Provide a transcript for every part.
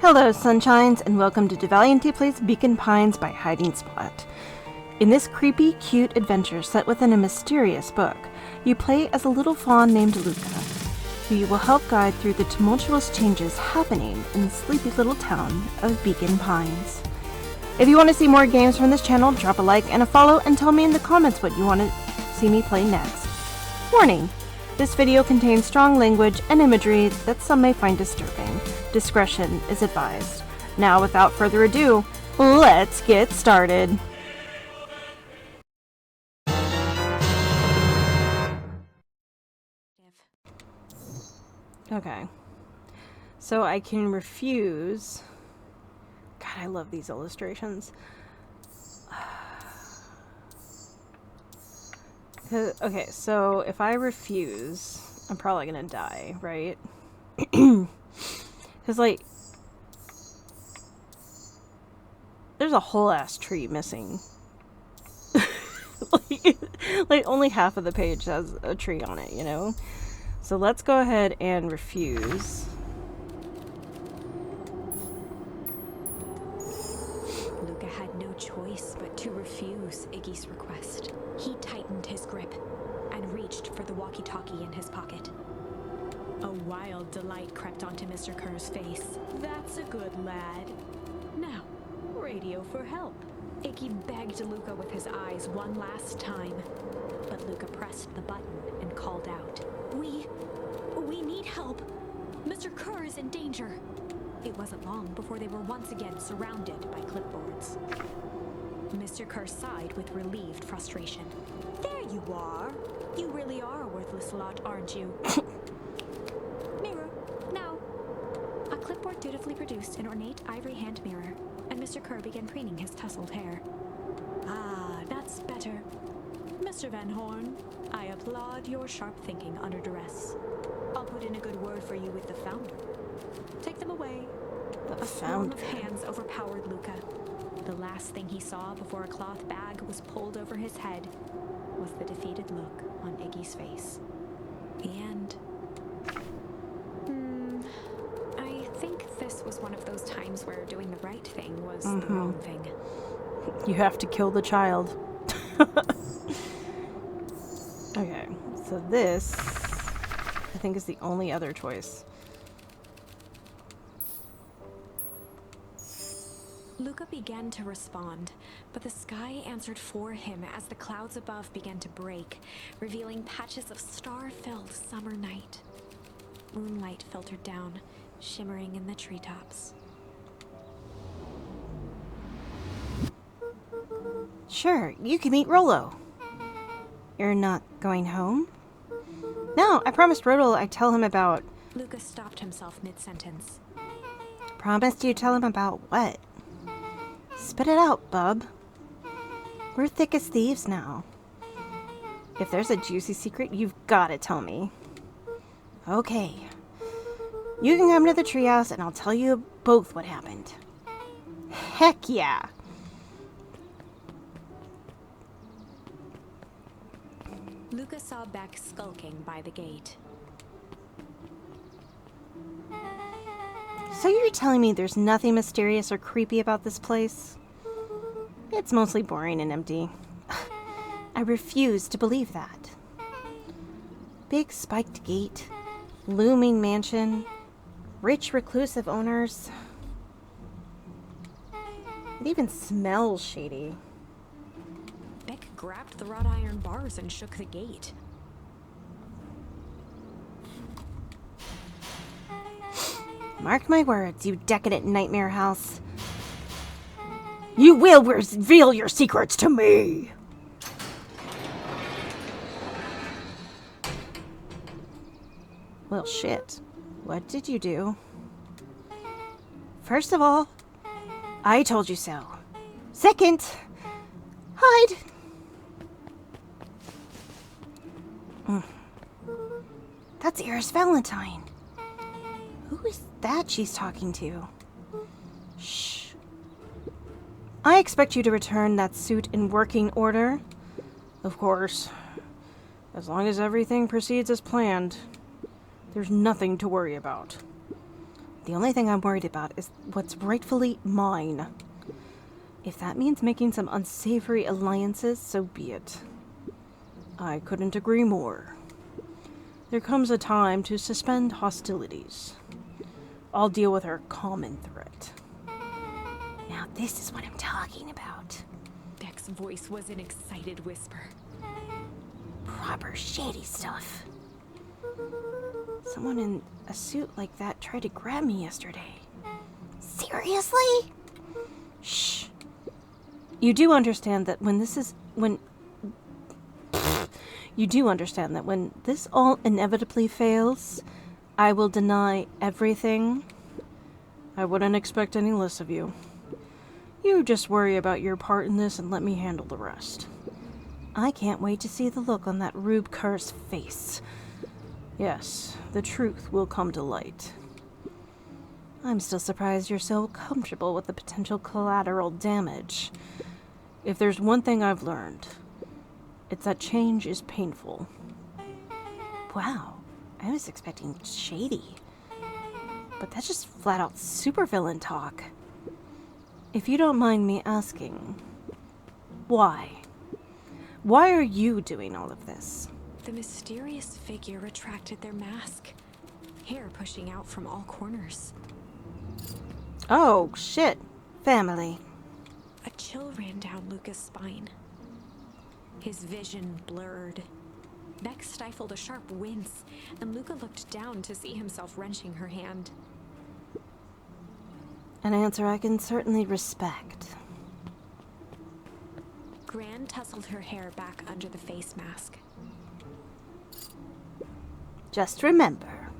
Hello, sunshines, and welcome to deValiante Plays Beacon Pines by Hiding Spot. In this creepy, cute adventure set within a mysterious book, you play as a little fawn named Luca, who you will help guide through the tumultuous changes happening in the sleepy little town of Beacon Pines. If you want to see more games from this channel, drop a like and a follow and tell me in the comments what you want to see me play next. Warning! This video contains strong language and imagery that some may find disturbing. Discretion is advised. Now, without further ado, let's get started. Okay. So I can refuse. God, I love these illustrations. Okay, so if I refuse, I'm probably gonna die, right? Because, like, there's a whole ass tree missing. like, only half of the page has a tree on it, you know? So let's go ahead and refuse. Luca had no choice but to refuse Iggy's request. He tightened his grip and reached for the walkie-talkie in his pocket. A wild delight crept onto Mr. Kerr's face. That's a good lad. Now, radio for help. Iggy begged Luca with his eyes one last time, but Luca pressed the button and called out, We need help. Mr. Kerr is in danger. It wasn't long before they were once again surrounded by clipboards. Mr. Kerr sighed with relieved frustration. There you are. You really are a worthless lot, aren't you? Mirror, now. A clipboard dutifully produced an ornate ivory hand mirror, and Mr. Kerr began preening his tousled hair. Ah, that's better. Mr. Van Horn, I applaud your sharp thinking under duress. I'll put in a good word for you with the founder. Take them away. The A swarm founder. of hands overpowered Luca. The last thing he saw before a cloth bag was pulled over his head was the defeated look on Iggy's face. And I think this was one of those times where doing the right thing was the wrong thing. You have to kill the child. Okay, so this, I think, is the only other choice. Luca began to respond, but the sky answered for him as the clouds above began to break, revealing patches of star-filled summer night. Moonlight filtered down, shimmering in the treetops. Sure, you can meet Rollo. You're not going home? No, I promised Rollo I'd tell him about... Luca stopped himself mid-sentence. Promised you'd tell him about what? Spit it out, bub. We're thick as thieves now. If there's a juicy secret, you've got to tell me. Okay. You can come to the treehouse and I'll tell you both what happened. Heck yeah. Luca saw Beck skulking by the gate. So you're telling me there's nothing mysterious or creepy about this place? It's mostly boring and empty. I refuse to believe that. Big spiked gate, looming mansion, rich reclusive owners. It even smells shady. Beck grabbed the wrought iron bars and shook the gate. Mark my words, you decadent nightmare house. You will reveal your secrets to me! Well, shit. What did you do? First of all, I told you so. Second, hide! That's Iris Valentine. Who is that she's talking to? Shh. I expect you to return that suit in working order. Of course. As long as everything proceeds as planned, there's nothing to worry about. The only thing I'm worried about is what's rightfully mine. If that means making some unsavory alliances, so be it. I couldn't agree more. There comes a time to suspend hostilities. I'll deal with our common threat. Now this is what I'm talking about. Beck's voice was an excited whisper. Proper shady stuff. Someone in a suit like that tried to grab me yesterday. Seriously? Shh. You do understand that when this all inevitably fails, I will deny everything. I wouldn't expect any less of you. You just worry about your part in this and let me handle the rest. I can't wait to see the look on that Rube Kerr's face. Yes, the truth will come to light. I'm still surprised you're so comfortable with the potential collateral damage. If there's one thing I've learned, it's that change is painful. Wow, I was expecting shady. But that's just flat out supervillain talk. If you don't mind me asking, why? Why are you doing all of this? The mysterious figure retracted their mask, hair pushing out from all corners. Oh, shit. Family. A chill ran down Luca's spine. His vision blurred. Beck stifled a sharp wince, and Luca looked down to see himself wrenching her hand. An answer I can certainly respect. Gran tousled her hair back under the face mask. Just remember,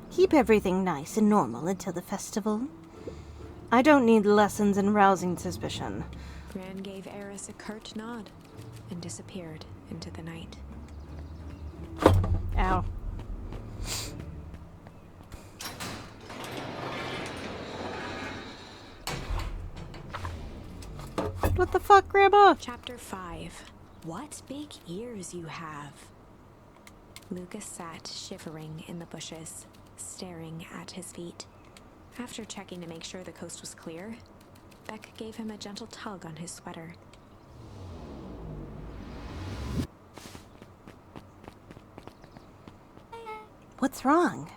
keep everything nice and normal until the festival. I don't need lessons in rousing suspicion. Gran gave Eris a curt nod and disappeared into the night. Ow. What the fuck, Grandma? Chapter 5. What big ears you have. Lucas sat shivering in the bushes, staring at his feet. After checking to make sure the coast was clear, Beck gave him a gentle tug on his sweater. What's wrong?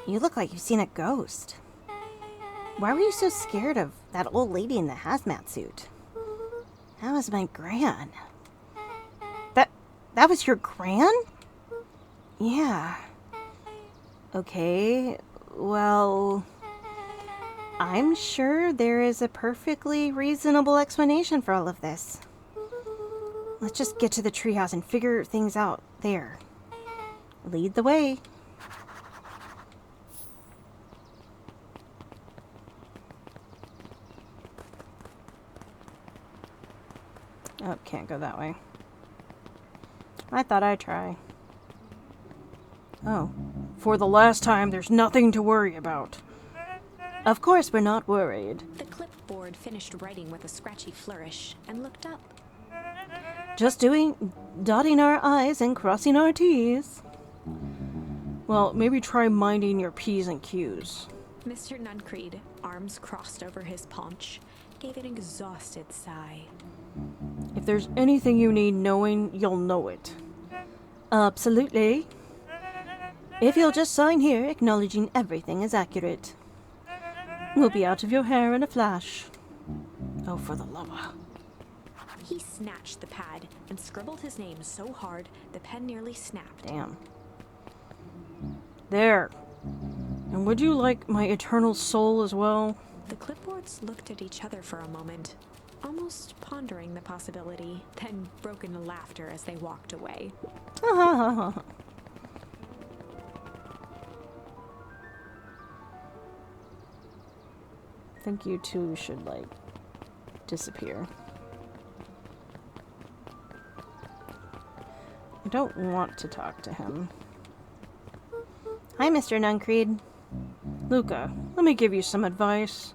You look like you've seen a ghost. Why were you so scared of that old lady in the hazmat suit? That was my gran. That was your gran? Yeah. Okay, well, I'm sure there is a perfectly reasonable explanation for all of this. Let's just get to the treehouse and figure things out there. Lead the way. Oh, can't go that way. I thought I'd try. Oh, for the last time, there's nothing to worry about. Of course we're not worried. The clipboard finished writing with a scratchy flourish and looked up. Just dotting our I's and crossing our T's. Well, maybe try minding your P's and Q's. Mr. Nuncreed, arms crossed over his paunch, gave an exhausted sigh. If there's anything you need knowing, you'll know it. Absolutely. If you'll just sign here, acknowledging everything is accurate. We'll be out of your hair in a flash. Oh, for the love of... He snatched the pad and scribbled his name so hard the pen nearly snapped. Damn. There. And would you like my eternal soul as well? The clipboards looked at each other for a moment, almost pondering the possibility, then broke into laughter as they walked away. I think you two should, like, disappear. I don't want to talk to him. Hi, Mr. Nuncreed. Luca, let me give you some advice.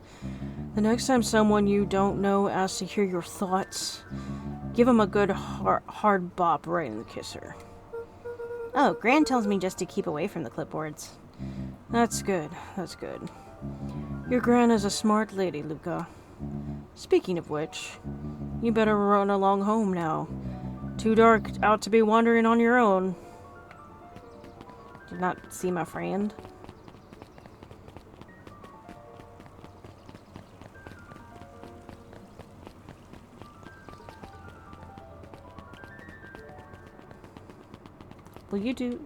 The next time someone you don't know asks to hear your thoughts, give him a good hard bop right in the kisser. Oh, Gran tells me just to keep away from the clipboards. That's good, that's good. Your gran is a smart lady, Luca. Speaking of which, you better run along home now. Too dark out to be wandering on your own. Did not see my friend. Will you do...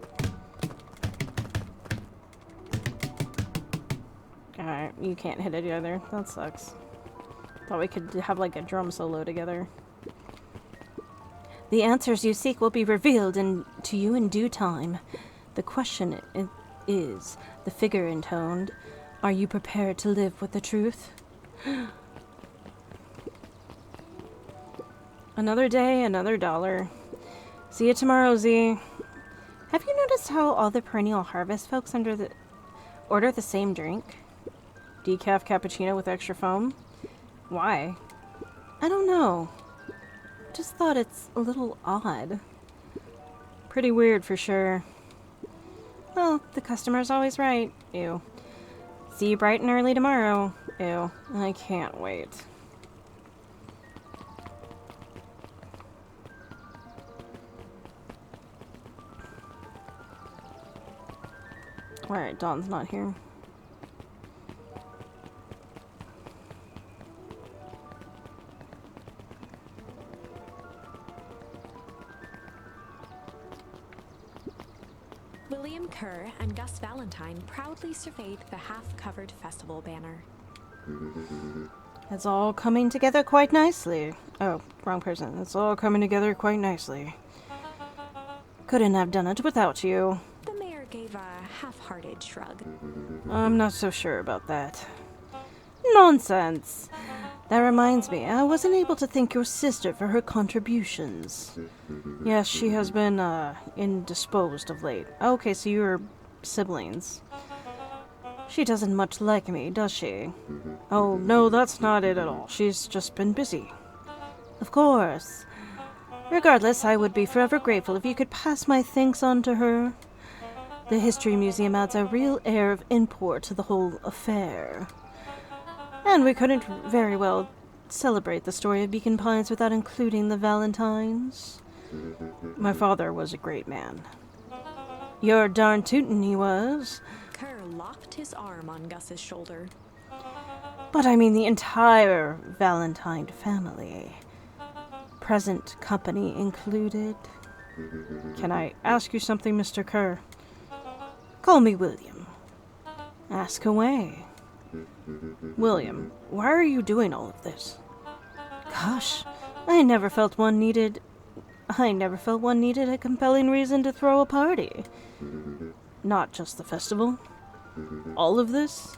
Alright, you can't hit it either. That sucks. Thought we could have like a drum solo together. The answers you seek will be revealed to you in due time. The question is, the figure intoned, are you prepared to live with the truth? Another day, another dollar. See you tomorrow, Z. Have you noticed how all the perennial harvest folks order the same drink? Decaf cappuccino with extra foam? Why? I don't know. Just thought it's a little odd. Pretty weird for sure. Well, the customer's always right. Ew. See you bright and early tomorrow. Ew. I can't wait. Alright, Dawn's not here. William Kerr and Gus Valentine proudly surveyed the half-covered festival banner. It's all coming together quite nicely. Oh, wrong person. It's all coming together quite nicely. Couldn't have done it without you. The mayor gave a half-hearted shrug. I'm not so sure about that. Nonsense! That reminds me, I wasn't able to thank your sister for her contributions. Yes, she has been, indisposed of late. Okay, so you're siblings. She doesn't much like me, does she? Oh, no, that's not it at all. She's just been busy. Of course. Regardless, I would be forever grateful if you could pass my thanks on to her. The History Museum adds a real air of import to the whole affair. And we couldn't very well celebrate the story of Beacon Pines without including the Valentines. My father was a great man. You're darn tootin' he was. Kerr locked his arm on Gus's shoulder. But I mean the entire Valentine family. Present company included. Can I ask you something, Mr. Kerr? Call me William. Ask away. William, why are you doing all of this? Gosh, I never felt one needed a compelling reason to throw a party. Not just the festival. All of this?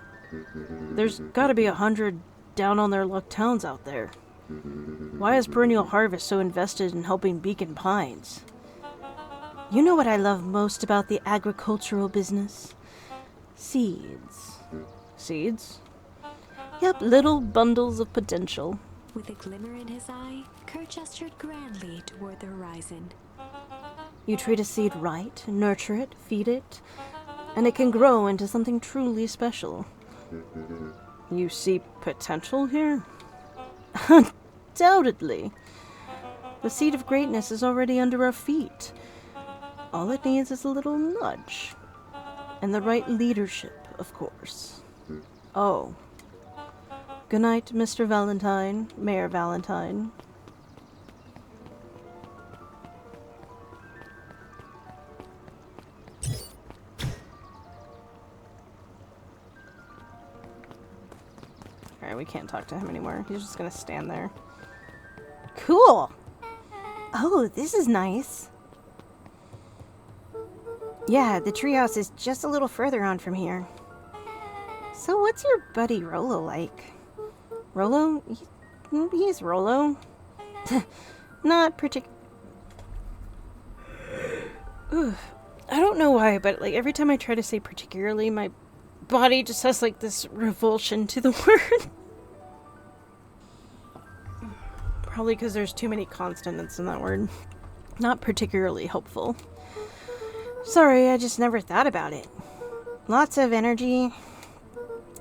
There's gotta be 100 down on their luck towns out there. Why is Perennial Harvest so invested in helping Beacon Pines? You know what I love most about the agricultural business? Seeds. Seeds? Yep, little bundles of potential. With a glimmer in his eye, Kerr gestured grandly toward the horizon. You treat a seed right, nurture it, feed it, and it can grow into something truly special. You see potential here? Undoubtedly. The seed of greatness is already under our feet. All it needs is a little nudge. And the right leadership, of course. Oh. Good night, Mr. Valentine, Mayor Valentine. Alright, we can't talk to him anymore. He's just gonna stand there. Cool! Oh, this is nice. Yeah, the treehouse is just a little further on from here. So what's your buddy Rolo like? Rolo? He's Rolo. Not I don't know why, but like every time I try to say particularly, my body just has like this revulsion to the word. Probably because there's too many consonants in that word. Not particularly helpful. Sorry, I just never thought about it. Lots of energy.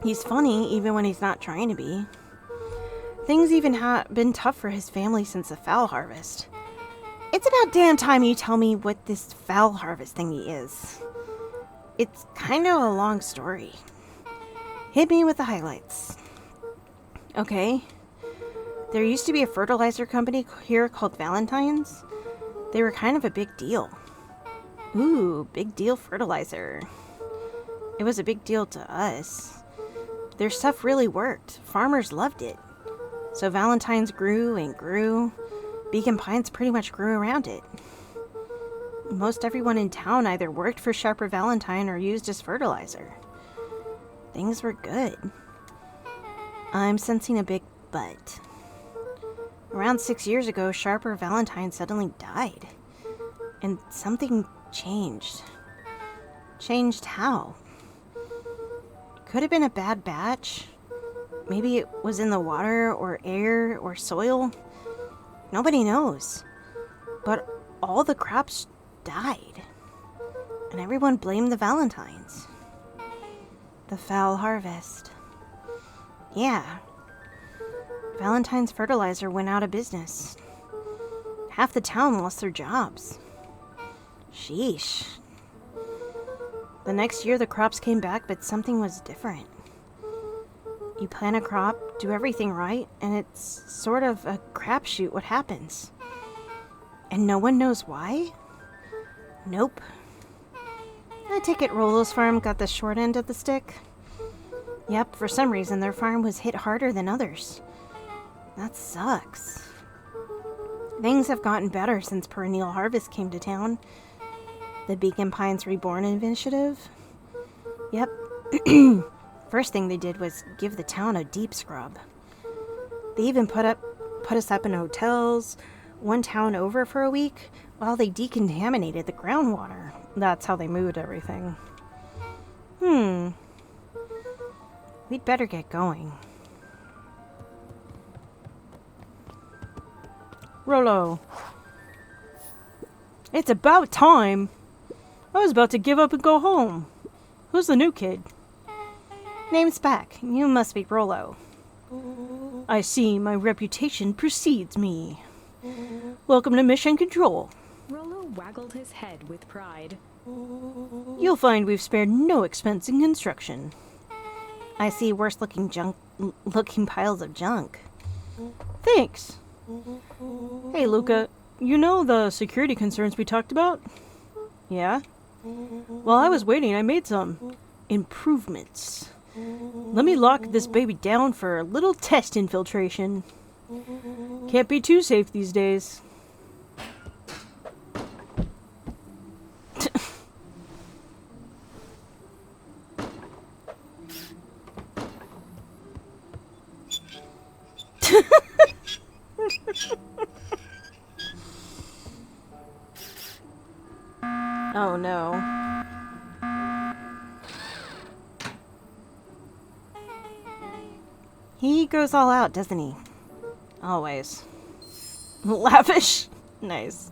He's funny even when he's not trying to be. Things even have been tough for his family since the fowl harvest. It's about damn time you tell me what this fowl harvest thingy is. It's kind of a long story. Hit me with the highlights. Okay. There used to be a fertilizer company here called Valentine's. They were kind of a big deal. Ooh, big deal fertilizer. It was a big deal to us. Their stuff really worked. Farmers loved it. So Valentine's grew and grew. Beacon Pines pretty much grew around it. Most everyone in town either worked for Sharper Valentine or used as fertilizer. Things were good. I'm sensing a big but. Around 6 years ago, Sharper Valentine suddenly died. And something changed. Changed how? Could have been a bad batch. Maybe it was in the water or air or soil. Nobody knows. But all the crops died. And everyone blamed the Valentines. The foul harvest. Yeah. Valentine's fertilizer went out of business. Half the town lost their jobs. Sheesh. The next year the crops came back, but something was different. You plant a crop, do everything right, and it's sort of a crapshoot what happens. And no one knows why? Nope. I take it Rollo's farm got the short end of the stick? Yep, for some reason their farm was hit harder than others. That sucks. Things have gotten better since Perennial Harvest came to town. The Beacon Pines Reborn initiative? Yep. First thing they did was give the town a deep scrub. They even put us up in hotels, one town over for a week, while they decontaminated the groundwater. That's how they moved everything. We'd better get going. Rollo. It's about time. I was about to give up and go home. Who's the new kid? Name's Beck. You must be Rollo. I see my reputation precedes me. Welcome to Mission Control. Rollo waggled his head with pride. You'll find we've spared no expense in construction. I see worse-looking piles of junk. Thanks. Hey, Luca, you know the security concerns we talked about? Yeah? While I was waiting, I made some improvements. Let me lock this baby down for a little test infiltration. Can't be too safe these days. Oh no. He goes all out, doesn't he? Always. Lavish. Nice.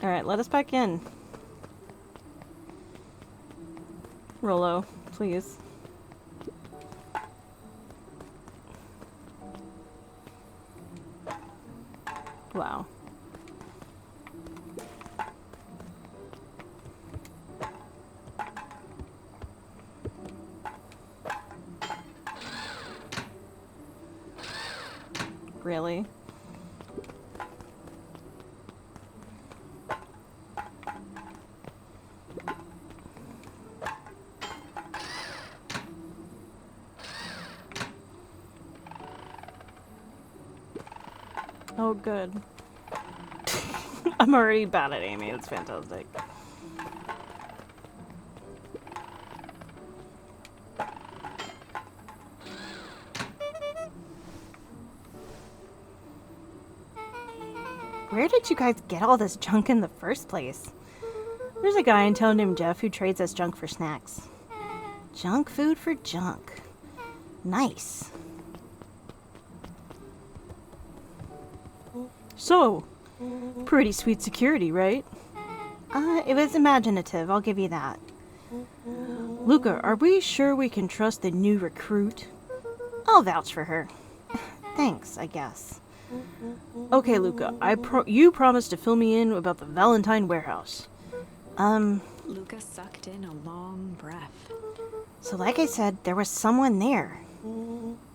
Alright, let us back in. Rollo, please. Wow. Really? Oh, good. I'm already bad at aiming. It's fantastic. Where did you guys get all this junk in the first place? There's a guy in town named Jeff who trades us junk for snacks. Junk food for junk. Nice. So, Pretty sweet security, right? It was imaginative, I'll give you that. Luca, are we sure we can trust the new recruit? I'll vouch for her. Thanks, I guess. Okay, Luca, you promised to fill me in about the Valentine warehouse. Luca sucked in a long breath. So like I said, there was someone there.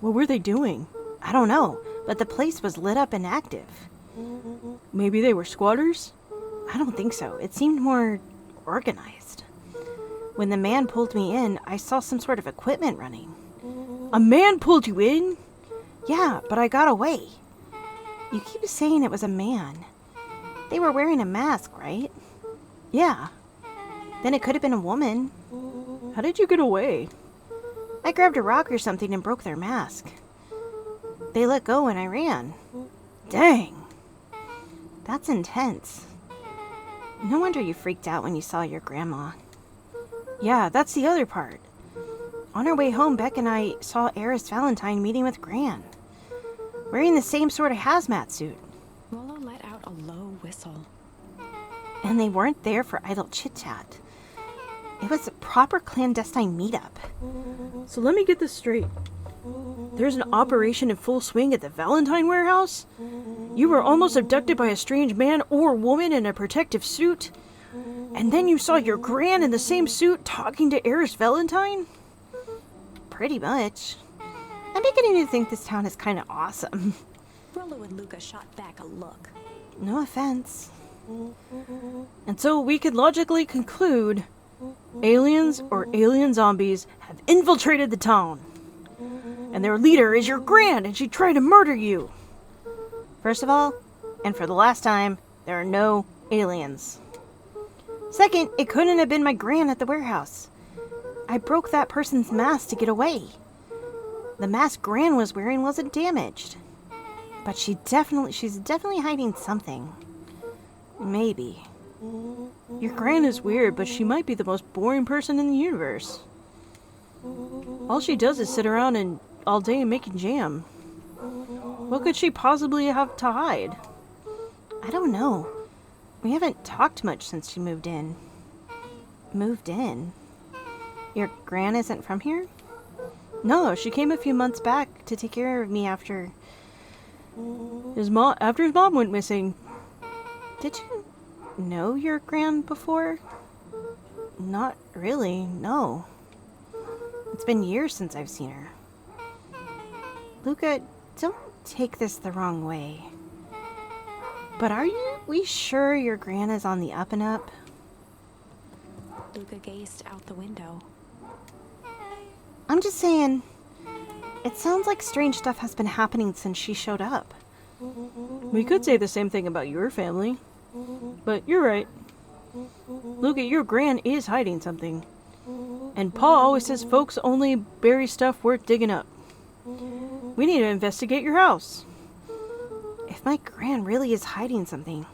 What were they doing? I don't know, but the place was lit up and active. Maybe they were squatters? I don't think so. It seemed more organized. When the man pulled me in, I saw some sort of equipment running. A man pulled you in? Yeah, but I got away. You keep saying it was a man. They were wearing a mask, right? Yeah. Then it could have been a woman. How did you get away? I grabbed a rock or something and broke their mask. They let go and I ran. Dang. That's intense. No wonder you freaked out when you saw your grandma. Yeah, that's the other part. On our way home, Beck and I saw Eris Valentine meeting with Gran, wearing the same sort of hazmat suit. Rollo let out a low whistle. And they weren't there for idle chit-chat. It was a proper clandestine meetup. So let me get this straight. There's an operation in full swing at the Valentine warehouse? You were almost abducted by a strange man or woman in a protective suit? And then you saw your Gran in the same suit talking to Eris Valentine? Pretty much. I'm beginning to think this town is kind of awesome. Rollo and Luca shot back a look. No offense. And so we could logically conclude aliens or alien zombies have infiltrated the town. And their leader is your Gran, and she tried to murder you. First of all, and for the last time, there are no aliens. Second, it couldn't have been my Gran at the warehouse. I broke that person's mask to get away. The mask Gran was wearing wasn't damaged. But she's definitely hiding something. Maybe. Your Gran is weird, but she might be the most boring person in the universe. All she does is sit around all day and making jam. What could she possibly have to hide? I don't know. We haven't talked much since she moved in. Moved in? Your Gran isn't from here? No, she came a few months back to take care of me after his mom went missing. Did you know your Gran before? Not really, no. It's been years since I've seen her. Luca, don't take this the wrong way. But we sure your Gran is on the up and up? Luca gazed out the window. I'm just saying, it sounds like strange stuff has been happening since she showed up. We could say the same thing about your family. But you're right. Luca, your Gran is hiding something. And Pa always says folks only bury stuff worth digging up. We need to investigate your house. If my Gran really is hiding something,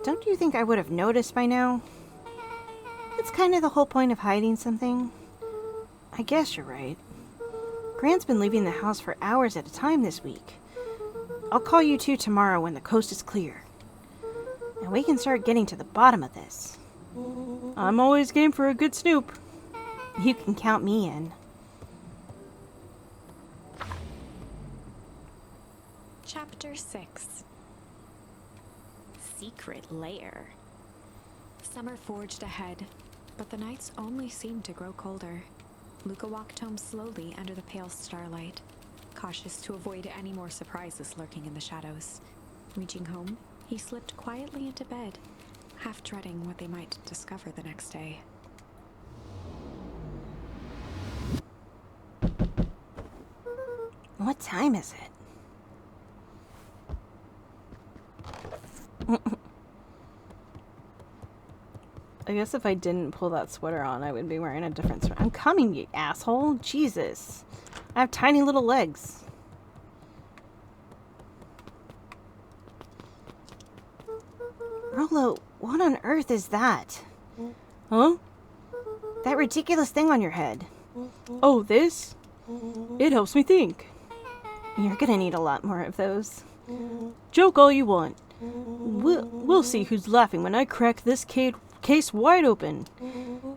don't you think I would have noticed by now? It's kind of the whole point of hiding something. I guess you're right. Gran's been leaving the house for hours at a time this week. I'll call you two tomorrow when the coast is clear. And we can start getting to the bottom of this. I'm always game for a good snoop. You can count me in. Chapter 6. Secret Lair. Summer forged ahead, but the nights only seemed to grow colder. Luca walked home slowly under the pale starlight, cautious to avoid any more surprises lurking in the shadows. Reaching home, he slipped quietly into bed, half dreading what they might discover the next day. What time is it? I guess if I didn't pull that sweater on, I would be wearing a different sweater. I'm coming, you asshole. Jesus. I have tiny little legs. Rollo, what on earth is that? Huh? That ridiculous thing on your head. Oh, this? It helps me think. You're gonna need a lot more of those. Joke all you want. We'll see who's laughing when I crack this case wide open.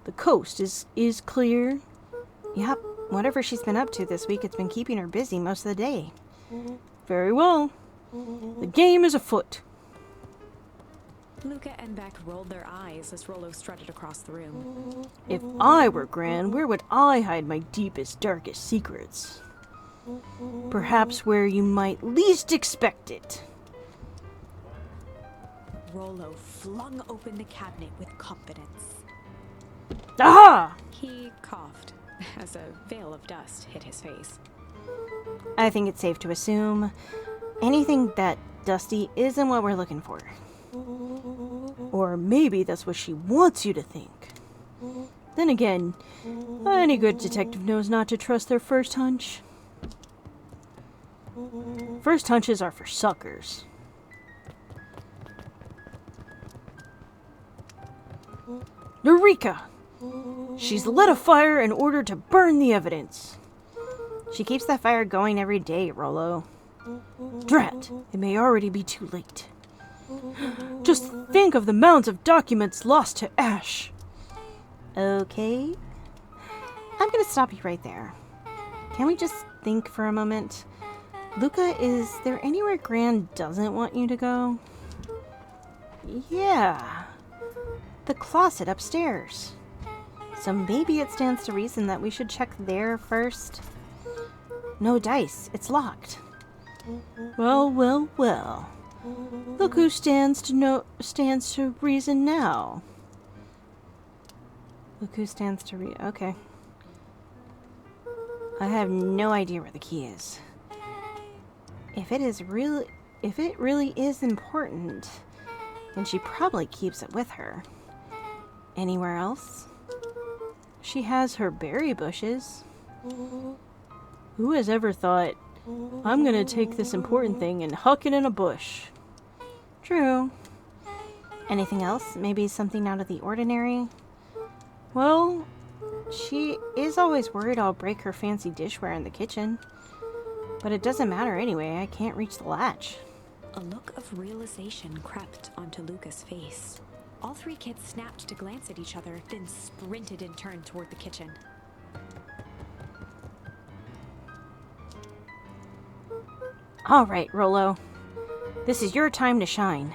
The coast is clear. Yep, whatever she's been up to this week, it's been keeping her busy most of the day. Very well. The game is afoot. Luca and Beck rolled their eyes as Rollo strutted across the room. If I were Gran, where would I hide my deepest, darkest secrets? Perhaps where you might least expect it. Rollo flung open the cabinet with confidence. Aha! He coughed as a veil of dust hit his face. I think it's safe to assume anything that dusty isn't what we're looking for. Or maybe that's what she wants you to think. Then again, any good detective knows not to trust their first hunch. First hunches are for suckers. Eureka! She's lit a fire in order to burn the evidence. She keeps that fire going every day, Rollo. Drat, it may already be too late. Just think of the mounds of documents lost to ash. Okay. I'm gonna stop you right there. Can we just think for a moment? Luca, is there anywhere Gran doesn't want you to go? Yeah. The closet upstairs. So maybe it stands to reason that we should check there first. No dice. It's locked. Well, well, well. Look who stands to reason now. Look who stands to okay. I have no idea where the key is. If it really is important, then she probably keeps it with her. Anywhere else? She has her berry bushes. Who has ever thought, I'm gonna take this important thing and huck it in a bush? True. Anything else? Maybe something out of the ordinary? Well, she is always worried I'll break her fancy dishware in the kitchen. But it doesn't matter anyway, I can't reach the latch. A look of realization crept onto Luca's face. All three kids snapped to glance at each other, then sprinted in turn toward the kitchen. All right, Rollo. This is your time to shine.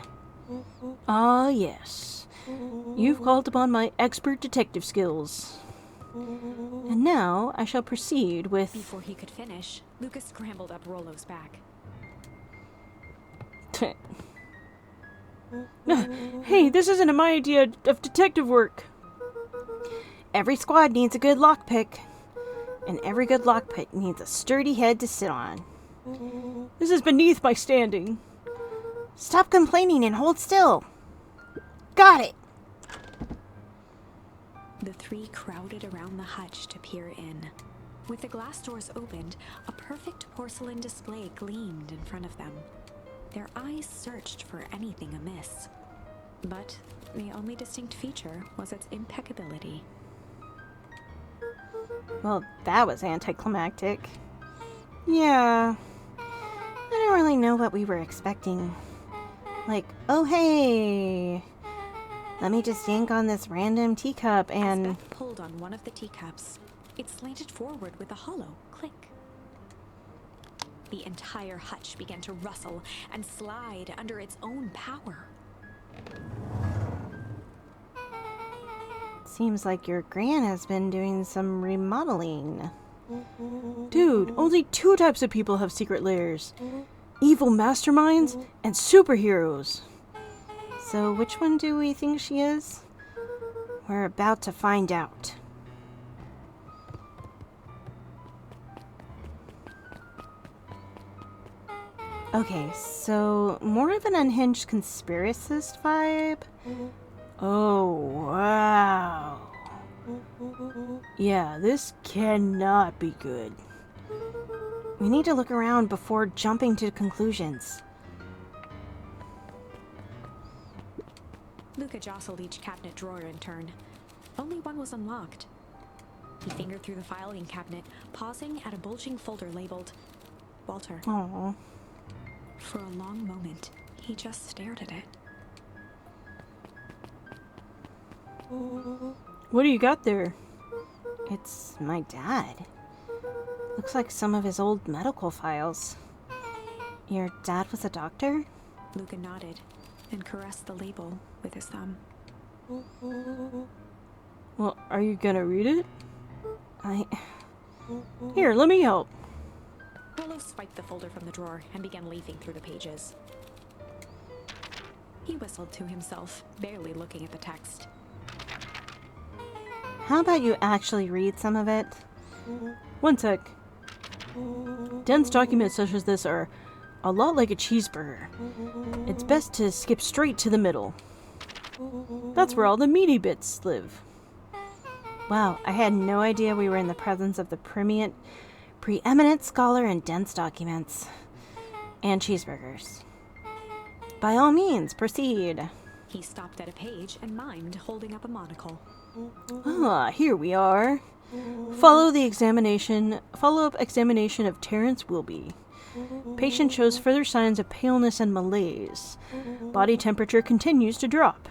Ah, yes. You've called upon my expert detective skills. And now I shall proceed with... Before he could finish, Luca scrambled up Rollo's back. Hey, this isn't my idea of detective work. Every squad needs a good lockpick. And every good lockpick needs a sturdy head to sit on. This is beneath my standing. Stop complaining and hold still. Got it. The three crowded around the hutch to peer in. With the glass doors opened, a perfect porcelain display gleamed in front of them. Their eyes searched for anything amiss. But the only distinct feature was its impeccability. Well, that was anticlimactic. Yeah. I don't really know what we were expecting. Like, oh hey, let me just yank on this random teacup and... As Beth pulled on one of the teacups, it slanted forward with a hollow click. The entire hutch began to rustle and slide under its own power. Seems like your Gran has been doing some remodeling. Dude, only 2 types of people have secret lairs. Evil masterminds and superheroes. So which one do we think she is? We're about to find out. Okay, so more of an unhinged conspiracist vibe? Oh, wow. Yeah, this cannot be good. We need to look around before jumping to conclusions. Luca jostled each cabinet drawer in turn. Only one was unlocked. He fingered through the filing cabinet, pausing at a bulging folder labeled Walter. Aww. For a long moment, He just stared at it. What do you got there? It's my dad. Looks like some of his old medical files. Your dad was a doctor? Luca nodded and caressed the label with his thumb. Well, are you gonna read it? Here, let me help. Rollo swiped the folder from the drawer and began leafing through the pages. He whistled to himself, barely looking at the text. How about you actually read some of it? One sec. Dense documents such as this are a lot like a cheeseburger. It's best to skip straight to the middle. That's where all the meaty bits live. Wow, I had no idea we were in the presence of the preeminent scholar in dense documents. And cheeseburgers. By all means, proceed. He stopped at a page and mimed, holding up a monocle. Ah, here we are. Follow-up examination of Terrence Wilby. Patient shows further signs of paleness and malaise. Body temperature continues to drop.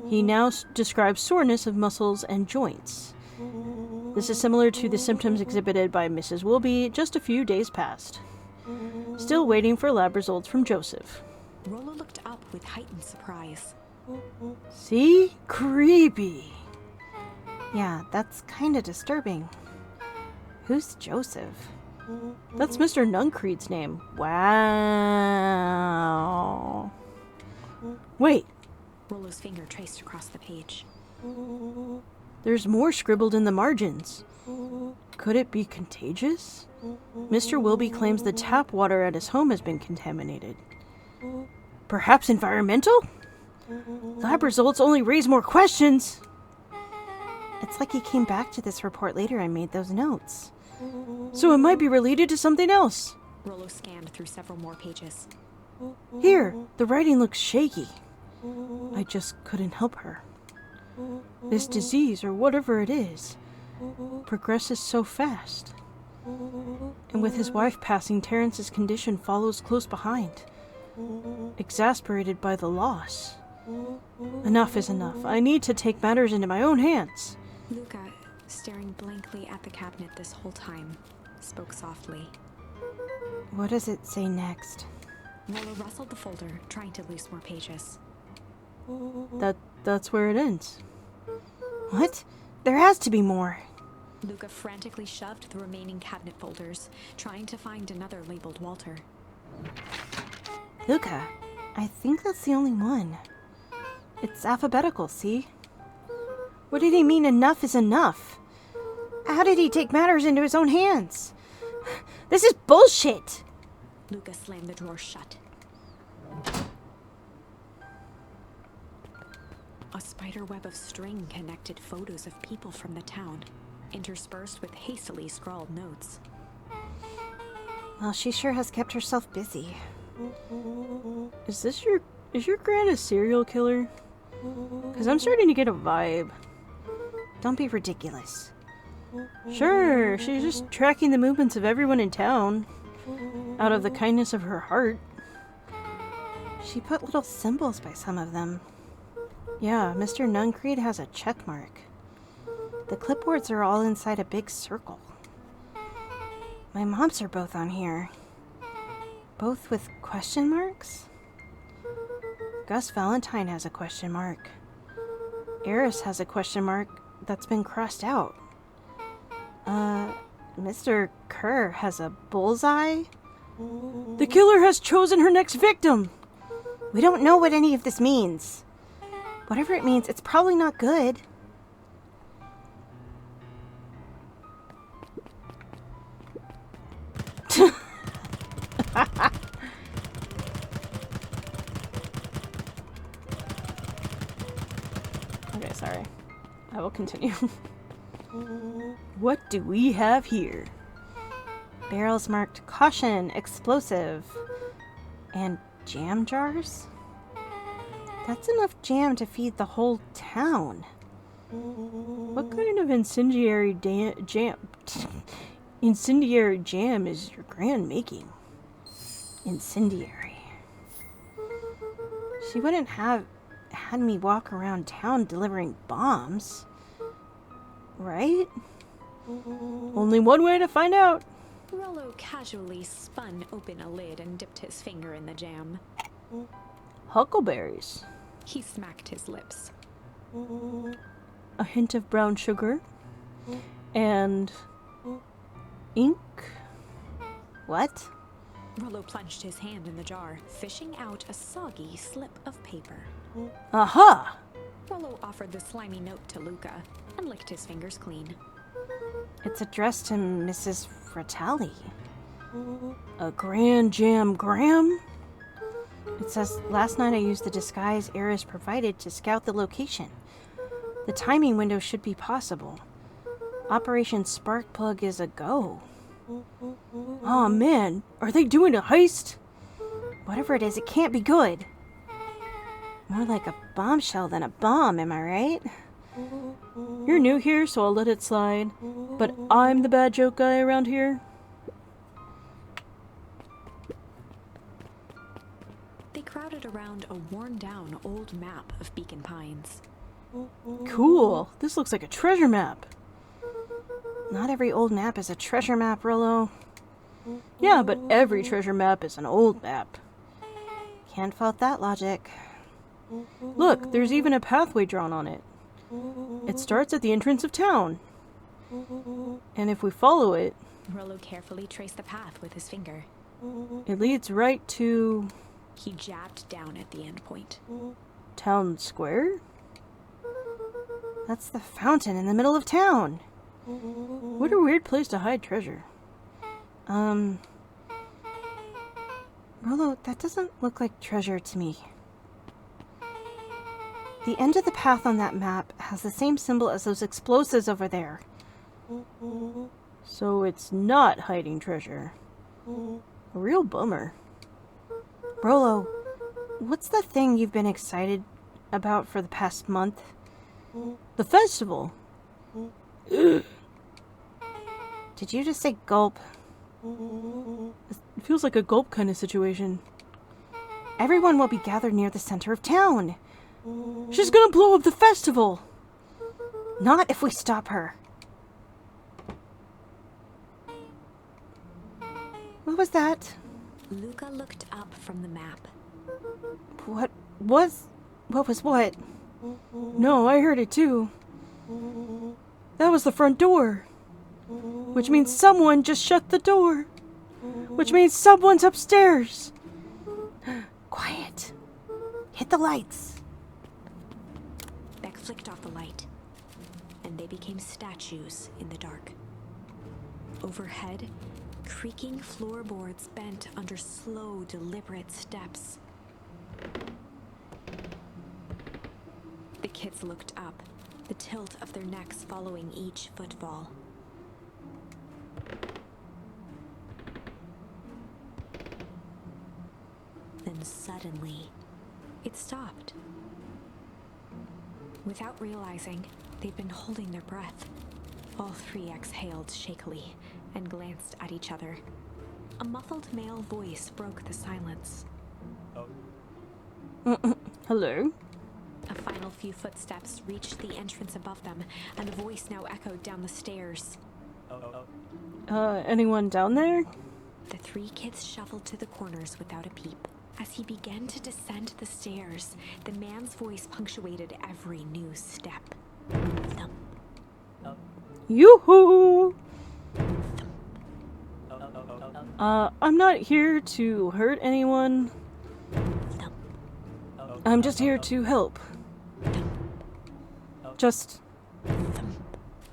He now describes soreness of muscles and joints. This is similar to the symptoms exhibited by Mrs. Wilby just a few days past. Still waiting for lab results from Joseph. Rollo looked up with heightened surprise. See? Creepy. Yeah, that's kinda disturbing. Who's Joseph? That's Mr. Nuncreed's name. Wow. Wait, Rollo's finger traced across the page. there's more scribbled in the margins. Could it be contagious? Mr. Wilby claims the tap water at his home has been contaminated. Perhaps environmental? Lab results only raise more questions. It's like he came back to this report later and made those notes. So it might be related to something else. Rollo scanned through several more pages. Here, the writing looks shaky. I just couldn't help her. This disease, or whatever it is, progresses so fast. And with his wife passing, Terrence's condition follows close behind, exasperated by the loss. Enough is enough. I need to take matters into my own hands. Luca, staring blankly at the cabinet this whole time, spoke softly. What does it say next? Rollo rustled the folder, trying to loose more pages. That's where it ends. What? There has to be more. Luca frantically shoved the remaining cabinet folders, trying to find another labeled Walter. Luca, I think that's the only one. It's alphabetical, see? What did he mean enough is enough? How did he take matters into his own hands? This is bullshit! Luca slammed the drawer shut. A spider web of string connected photos of people from the town, interspersed with hastily scrawled notes. Well, she sure has kept herself busy. Is your gran a serial killer? Because I'm starting to get a vibe. Don't be ridiculous. Sure, she's just tracking the movements of everyone in town, out of the kindness of her heart. She put little symbols by some of them. Yeah, Mr. Nuncreed has a check mark. The clipboards are all inside a big circle. My mom's are both on here. Both with question marks? Gus Valentine has a question mark. Eris has a question mark that's been crossed out. Mr. Kerr has a bullseye? The killer has chosen her next victim! We don't know what any of this means. Whatever it means, it's probably not good. Okay, sorry. I will continue. What do we have here? Barrels marked caution, explosive, and jam jars? That's enough jam to feed the whole town. What kind of incendiary jam is your gran making? Incendiary. She wouldn't have had me walk around town delivering bombs. Right? Only one way to find out. Rollo casually spun open a lid and dipped his finger in the jam. Huckleberries. He smacked his lips. A hint of brown sugar. And ink. What? Rollo plunged his hand in the jar, fishing out a soggy slip of paper. Aha! Rollo offered the slimy note to Luca and licked his fingers clean. It's addressed to Mrs. Fratelli. A grand jam gram? It says, last night I used the disguise Eris provided to scout the location. The timing window should be possible. Operation Sparkplug is a go. Oh man, are they doing a heist? Whatever it is, it can't be good. More like a bombshell than a bomb, am I right? You're new here, so I'll let it slide. But I'm the bad joke guy around here. They crowded around a worn-down old map of Beacon Pines. Cool. This looks like a treasure map. Not every old map is a treasure map, Rollo. Yeah, but every treasure map is an old map. Can't fault that logic. Look, there's even a pathway drawn on it. It starts at the entrance of town. And if we follow it... Rollo carefully traced the path with his finger. It leads right to... He jabbed down at the end point. Town Square? That's the fountain in the middle of town. What a weird place to hide treasure. Rollo, that doesn't look like treasure to me. The end of the path on that map has the same symbol as those explosives over there. So it's not hiding treasure. A real bummer. Rollo, what's the thing you've been excited about for the past month? The festival. Did you just say gulp? It feels like a gulp kind of situation. Everyone will be gathered near the center of town. She's gonna blow up the festival! Not if we stop her. What was that? Luca looked up from the map. What was what? No, I heard it too. That was the front door. Which means someone just shut the door. Which means someone's upstairs. Quiet. Hit the lights. Beck flicked off the light, and they became statues in the dark. Overhead, creaking floorboards bent under slow, deliberate steps. The kids looked up, the tilt of their necks following each footfall. Then suddenly, it stopped. Without realizing, they'd been holding their breath. All three exhaled shakily and glanced at each other. A muffled male voice broke the silence. Hello? A final few footsteps reached the entrance above them, and the voice now echoed down the stairs. Anyone down there? The three kids shuffled to the corners without a peep. As he began to descend the stairs, the man's voice punctuated every new step. Thump. Yoo-hoo! I'm not here to hurt anyone. Thump. I'm just here to help. Just... Thump.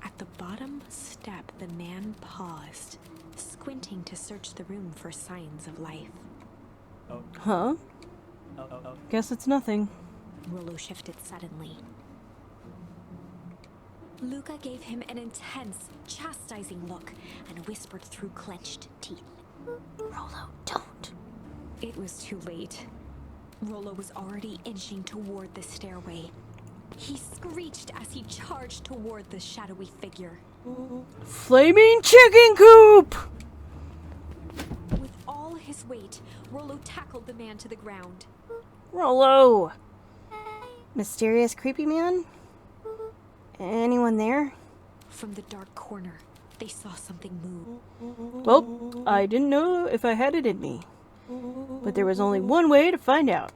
At the bottom step, the man paused, squinting to search the room for signs of life. Huh? Guess it's nothing. Rollo shifted suddenly. Luca gave him an intense, chastising look and whispered through clenched teeth. Rollo, don't. It was too late. Rollo was already inching toward the stairway. He screeched as he charged toward the shadowy figure. Flaming chicken coop! With all his weight, Rollo tackled the man to the ground. Rollo! Mysterious creepy man? Anyone there? From the dark corner, they saw something move. Well, I didn't know if I had it in me. But there was only one way to find out.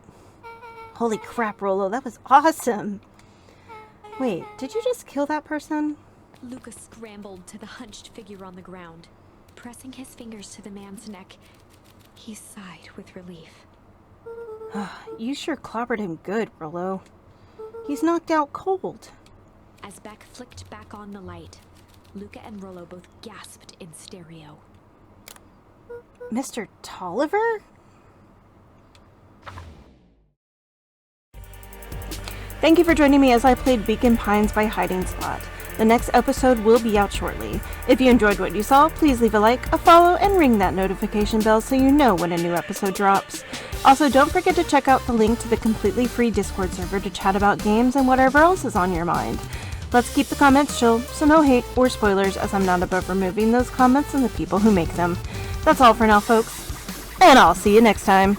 Holy crap, Rollo, that was awesome! Wait, did you just kill that person? Luca scrambled to the hunched figure on the ground. Pressing his fingers to the man's neck, he sighed with relief. You sure clobbered him good, Rollo. He's knocked out cold. As Beck flicked back on the light, Luca and Rollo both gasped in stereo. Mr. Tolliver? Thank you for joining me as I played Beacon Pines by Hiding Spot. The next episode will be out shortly. If you enjoyed what you saw, please leave a like, a follow, and ring that notification bell so you know when a new episode drops. Also, don't forget to check out the link to the completely free Discord server to chat about games and whatever else is on your mind. Let's keep the comments chill, so no hate or spoilers, as I'm not above removing those comments and the people who make them. That's all for now, folks, and I'll see you next time.